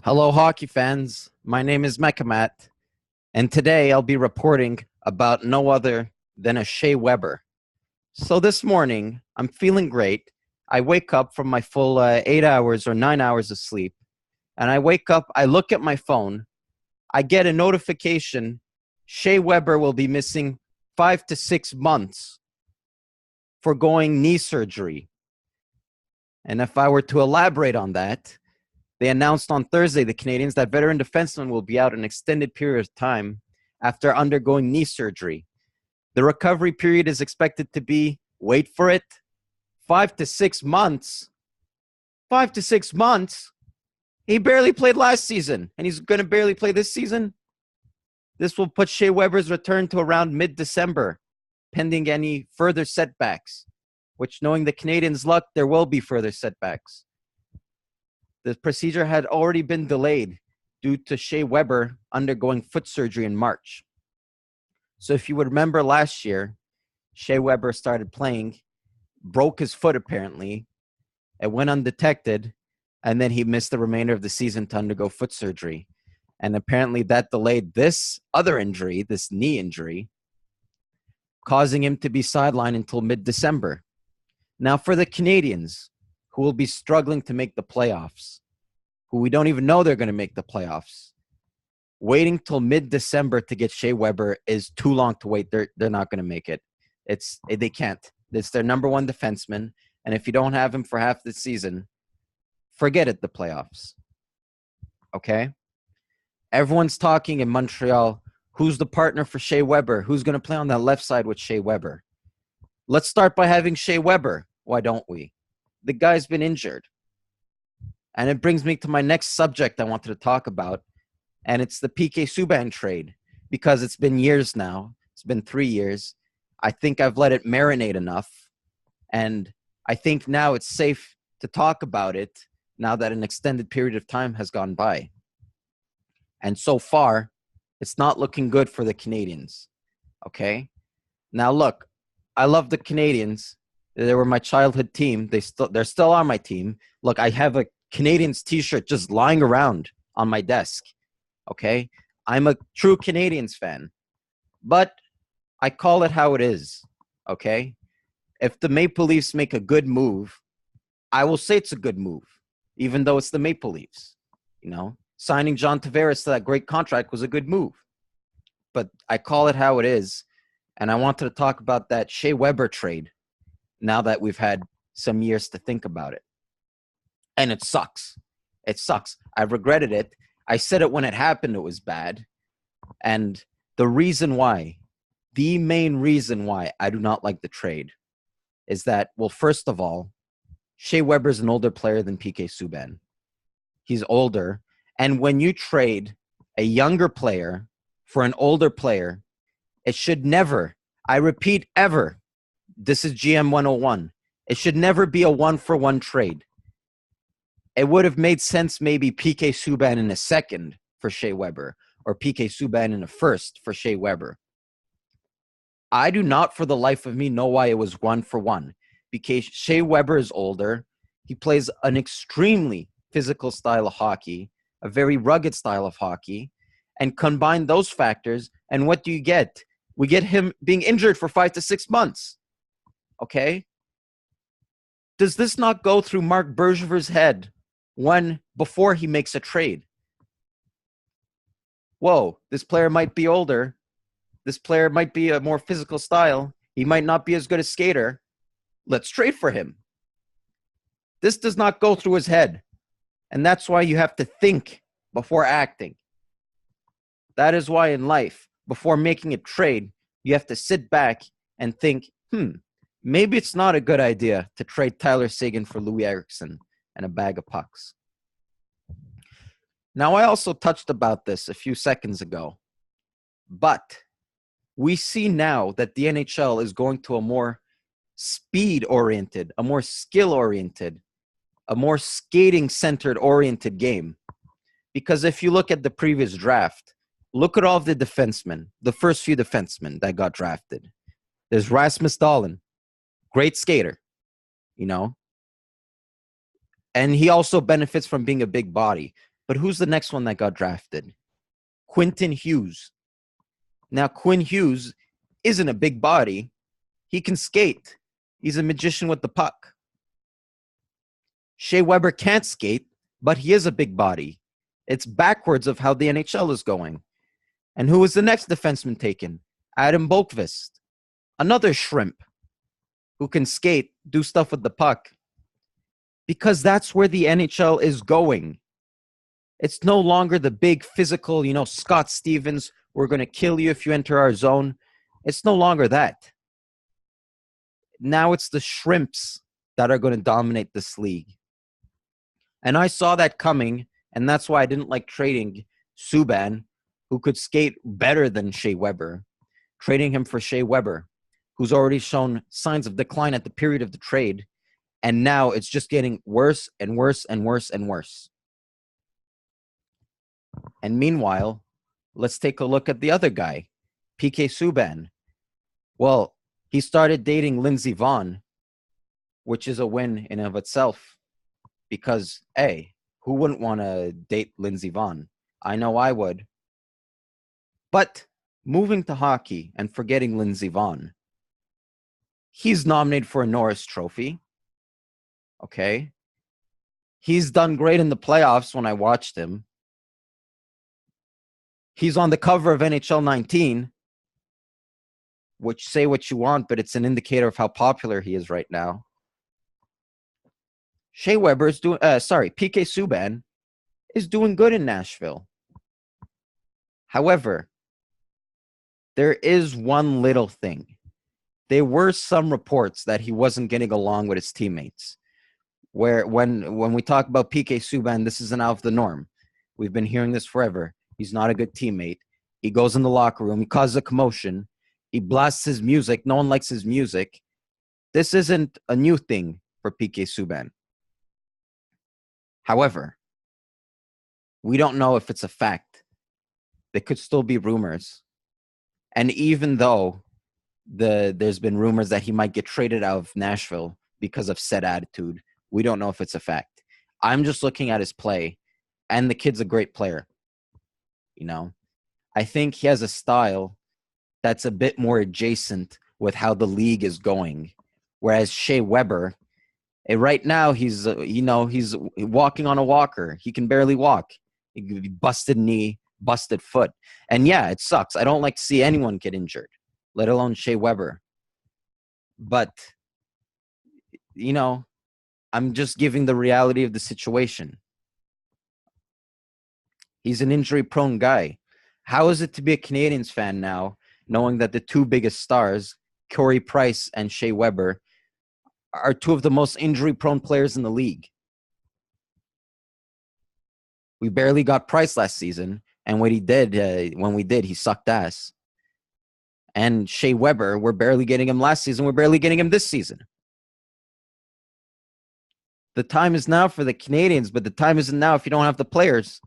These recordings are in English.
Hello, hockey fans. My name is Mekamat, and today I'll be reporting about no other than a Shea Weber. So this morning, I'm feeling great. I wake up from my full 8 hours or 9 hours of sleep, and I wake up, I look at my phone, I get a notification Shea Weber will be missing 5 to 6 months for going knee surgery. And if I were to elaborate on that, they announced on Thursday, the Canadians, that veteran defenseman will be out an extended period of time after undergoing knee surgery. The recovery period is expected to be, wait for it, 5 to 6 months. 5 to 6 months? He barely played last season, and he's going to barely play this season. This will put Shea Weber's return to around mid-December, pending any further setbacks, which, knowing the Canadians' luck, there will be further setbacks. The procedure had already been delayed due to Shea Weber undergoing foot surgery in March. So if you would remember last year, Shea Weber started playing, broke his foot apparently, it went undetected, and then he missed the remainder of the season to undergo foot surgery. And apparently that delayed this other injury, this knee injury, causing him to be sidelined until mid-December. Now for the Canadians, who will be struggling to make the playoffs, who we don't even know they're going to make the playoffs, waiting till mid-December to get Shea Weber is too long to wait. They're not going to make it. They can't. It's their number one defenseman, and if you don't have him for half the season, forget it, the playoffs. Okay? Everyone's talking in Montreal, who's the partner for Shea Weber? Who's going to play on that left side with Shea Weber? Let's start by having Shea Weber. Why don't we? The guy's been injured. And it brings me to my next subject I wanted to talk about, and it's the PK Subban trade, because it's been years now. It's been 3 years. I think I've let it marinate enough, and I think now it's safe to talk about it now that an extended period of time has gone by. And so far, it's not looking good for the Canadians, okay? Now, look, I love the Canadians. They were my childhood team. They're still on my team. Look, I have a Canadians t-shirt just lying around on my desk, okay? I'm a true Canadians fan, but I call it how it is, okay? If the Maple Leafs make a good move, I will say it's a good move, even though it's the Maple Leafs, you know? Signing John Tavares to that great contract was a good move, but I call it how it is, and I wanted to talk about that Shea Weber trade now that we've had some years to think about it. And it sucks. It sucks. I've regretted it. I said it when it happened, it was bad. And the main reason why I do not like the trade is that, well, first of all, Shea Weber's an older player than PK Subban. He's older. And when you trade a younger player for an older player, it should never, I repeat, ever, this is GM 101, it should never be a one-for-one trade. It would have made sense maybe PK Subban in a second for Shea Weber, or PK Subban in a first for Shea Weber. I do not for the life of me know why it was one-for-one, because Shea Weber is older. He plays an extremely physical style of hockey, a very rugged style of hockey, and combine those factors, and what do you get? We get him being injured for 5 to 6 months. Okay? Does this not go through Mark Bergever's head before he makes a trade? Whoa, this player might be older. This player might be a more physical style. He might not be as good a skater. Let's trade for him. This does not go through his head. And that's why you have to think before acting. That is why in life, before making a trade, you have to sit back and think, maybe it's not a good idea to trade Tyler Seguin for Louis Eriksson and a bag of pucks. Now, I also touched about this a few seconds ago, but we see now that the NHL is going to a more speed-oriented, a more skill-oriented, a more skating-centered oriented game. Because if you look at the previous draft, look at all of the defensemen, the first few defensemen that got drafted. There's Rasmus Dahlin, great skater, you know. And he also benefits from being a big body. But who's the next one that got drafted? Quentin Hughes. Now, Quinn Hughes isn't a big body. He can skate. He's a magician with the puck. Shea Weber can't skate, but he is a big body. It's backwards of how the NHL is going. And who was the next defenseman taken? Adam Bolkvist. Another shrimp who can skate, do stuff with the puck. Because that's where the NHL is going. It's no longer the big physical, Scott Stevens, we're going to kill you if you enter our zone. It's no longer that. Now it's the shrimps that are going to dominate this league. And I saw that coming, and that's why I didn't like trading Subban, who could skate better than Shea Weber. Trading him for Shea Weber, who's already shown signs of decline at the period of the trade, and now it's just getting worse and worse and worse and worse. And meanwhile, let's take a look at the other guy, PK Subban. Well, he started dating Lindsey Vonn, which is a win in and of itself. Because, hey, who wouldn't want to date Lindsey Vonn? I know I would. But moving to hockey and forgetting Lindsey Vonn, he's nominated for a Norris Trophy. Okay. He's done great in the playoffs when I watched him. He's on the cover of NHL 19, which say what you want, but it's an indicator of how popular he is right now. Shea Weber is doing, PK Subban is doing good in Nashville. However, there is one little thing. There were some reports that he wasn't getting along with his teammates. Where when we talk about PK Subban, this isn't out of the norm. We've been hearing this forever. He's not a good teammate. He goes in the locker room. He causes a commotion. He blasts his music. No one likes his music. This isn't a new thing for PK Subban. However, we don't know if it's a fact. There could still be rumors. And even though there's been rumors that he might get traded out of Nashville because of said attitude, we don't know if it's a fact. I'm just looking at his play, and the kid's a great player. I think he has a style that's a bit more adjacent with how the league is going. Whereas Shea Weber, right now, he's walking on a walker. He can barely walk. Busted knee, busted foot. And yeah, it sucks. I don't like to see anyone get injured, let alone Shea Weber. But, I'm just giving the reality of the situation. He's an injury-prone guy. How is it to be a Canadiens fan now, knowing that the two biggest stars, Corey Price and Shea Weber, are two of the most injury-prone players in the league? We barely got Price last season, and what he did, when we did, he sucked ass. And Shea Weber, we're barely getting him last season. We're barely getting him this season. The time is now for the Canadiens, but the time isn't now if you don't have the players.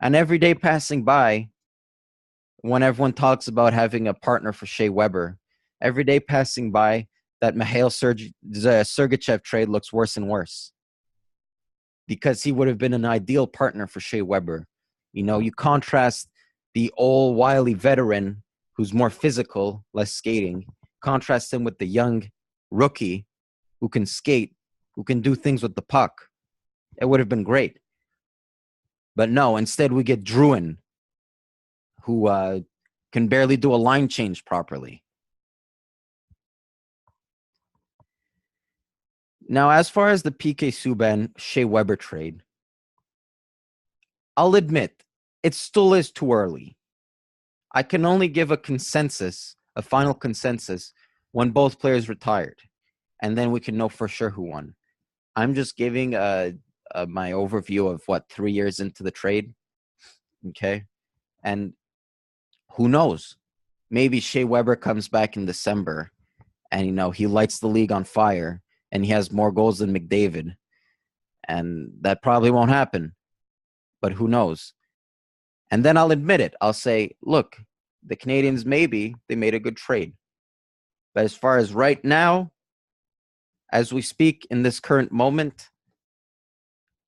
And every day passing by, when everyone talks about having a partner for Shea Weber, every day passing by, that Mikhail Sergachev trade looks worse and worse. Because he would have been an ideal partner for Shea Weber. You contrast the old, wily veteran who's more physical, less skating, contrast him with the young rookie who can skate, who can do things with the puck. It would have been great. But no, instead we get Druin, who can barely do a line change properly. Now, as far as the PK Subban Shea Weber trade, I'll admit it still is too early. I can only give a final consensus, when both players retired, and then we can know for sure who won. I'm just giving my overview of 3 years into the trade. Okay. And who knows? Maybe Shea Weber comes back in December and, he lights the league on fire and he has more goals than McDavid. And that probably won't happen. But who knows? And then I'll admit it. I'll say, look, the Canadiens, maybe they made a good trade. But as far as right now, as we speak in this current moment,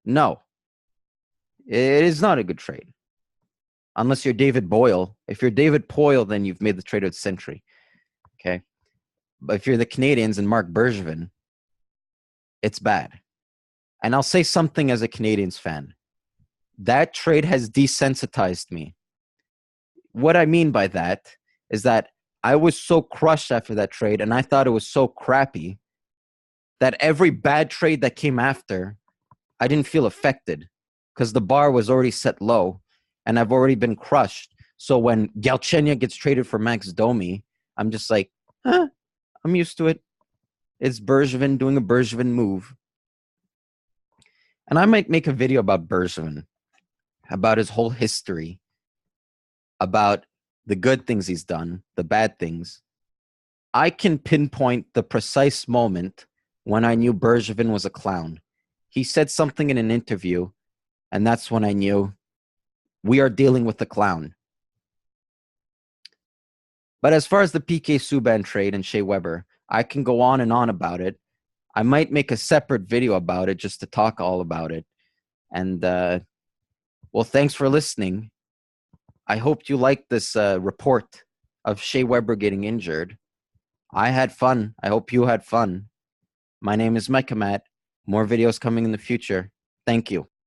no. It is not a good trade. Unless you're David Boyle. If you're David Boyle, then you've made the trade of the century. Okay. But if you're the Canadians and Mark Bergevin, it's bad. And I'll say something as a Canadians fan. That trade has desensitized me. What I mean by that is that I was so crushed after that trade, and I thought it was so crappy that every bad trade that came after, I didn't feel affected because the bar was already set low and I've already been crushed. So when Galchenyuk gets traded for Max Domi, I'm just like, I'm used to it. It's Bergevin doing a Bergevin move. And I might make a video about Bergevin, about his whole history, about the good things he's done, the bad things. I can pinpoint the precise moment when I knew Bergevin was a clown. He said something in an interview, and that's when I knew we are dealing with the clown. But as far as the PK Subban trade and Shea Weber, I can go on and on about it. I might make a separate video about it just to talk all about it. And, well, thanks for listening. I hope you liked this report of Shea Weber getting injured. I had fun. I hope you had fun. My name is Mike Amat. More videos coming in the future. Thank you.